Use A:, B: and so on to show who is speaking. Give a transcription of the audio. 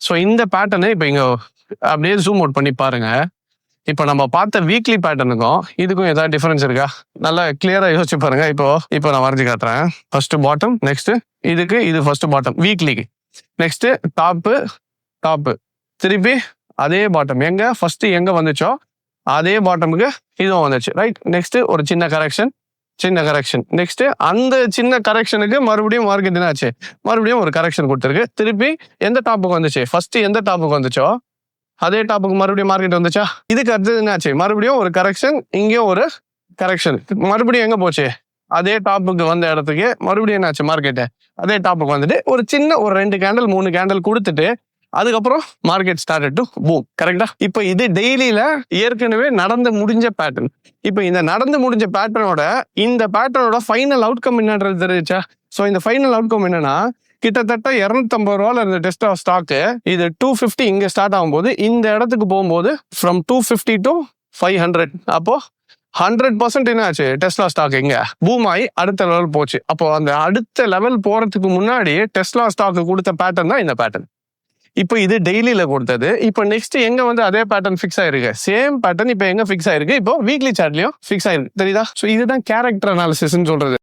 A: So இந்த pattern இப்போ இங்கே அப்படியே ஜூம் அவுட் பண்ணி பாருங்க. இப்போ நம்ம பார்த்த வீக்லி பேட்டர்னுக்கும் இதுக்கும் ஏதாவது டிஃபரன்ஸ் இருக்கா? நல்லா கிளியரா யோசிச்சு பாருங்க. இப்போ நான் வரைஞ்சு காட்டுறேன். ஃபர்ஸ்ட் பாட்டம், நெக்ஸ்ட் இதுக்கு இது ஃபர்ஸ்ட் பாட்டம் வீக்லிக்கு, நெக்ஸ்ட் டாப்பு, திருப்பி அதே பாட்டம் எங்க ஃபர்ஸ்ட் எங்க வந்துச்சோ அதே பாட்டமுக்கு இதுவும் வந்துச்சு, ரைட்? நெக்ஸ்ட் ஒரு சின்ன கரெக்ஷன், நெக்ஸ்ட் அந்த சின்ன கரெக்ஷனுக்கு மறுபடியும் மார்க்கெட் என்ன ஆச்சு, மறுபடியும் ஒரு கரெக்ஷன் கொடுத்துருக்கு. திருப்பி எந்த டாப்புக்கு வந்துச்சு, ஃபர்ஸ்ட் எந்த டாப்புக்கு வந்துச்சோ அதே டாப்புக்கு மறுபடியும் மார்க்கெட் வந்துச்சா? இதுக்கு அடுத்தது என்னாச்சு, மறுபடியும் ஒரு கரெக்ஷன், இங்கேயும் ஒரு கரெக்ஷன், மறுபடியும் எங்க போச்சு, அதே டாப்புக்கு வந்த இடத்துக்கு மறுபடியும் என்னாச்சு, மார்க்கெட்டு அதே டாப்புக்கு வந்துட்டு ஒரு சின்ன ஒரு 2 கேண்டில் 3 கேண்டில் கொடுத்துட்டு அதுக்கப்புறம் மார்க்கெட் ஸ்டார்டட் டு பூம். கரெக்டா? இப்போ இது டெய்லியில ஏற்கனவே நடந்து முடிஞ்ச பேட்டர்ன். இப்போ இந்த நடந்து முடிஞ்ச பேட்டர்னோட இந்த பேட்டர்னோட ஃபைனல் அவுட்கம் என்னன்றது தெரியுச்சா? ஸோ இந்த ஃபைனல் அவுட்கம் என்னன்னா, கிட்டத்தட்ட 250 ரூபால இருந்த டெஸ்லா ஸ்டாக்கு இது 250 இங்க ஸ்டார்ட் ஆகும்போது இந்த இடத்துக்கு போகும்போது ஃப்ரம் 250 to 500, அப்போ 100% என்ன ஆச்சு, டெஸ்லா ஸ்டாக் எங்க பூம் ஆகி அடுத்த லெவல் போச்சு. அப்போ அந்த அடுத்த லெவல் போறதுக்கு முன்னாடி டெஸ்லா ஸ்டாக்கு கொடுத்த பேட்டர்ன் தான் இந்த பேட்டர்ன். இப்போ இது டெய்லியில கொடுத்தது. இப்போ நெக்ஸ்ட் எங்க வந்து அதே பேட்டர்ன் ஃபிக்ஸ் ஆயிருக்கு, சேம் பேட்டர்ன் இப்போ எங்க ஃபிக்ஸ் ஆயிருக்கு, இப்போ வீக்லி சார்ட்லயும் ஃபிக்ஸ் ஆயிருக்கு. தெரியுதா? ஸோ இதுதான் கேரக்டர் அனாலிசிஸ்ன்னு சொல்றது.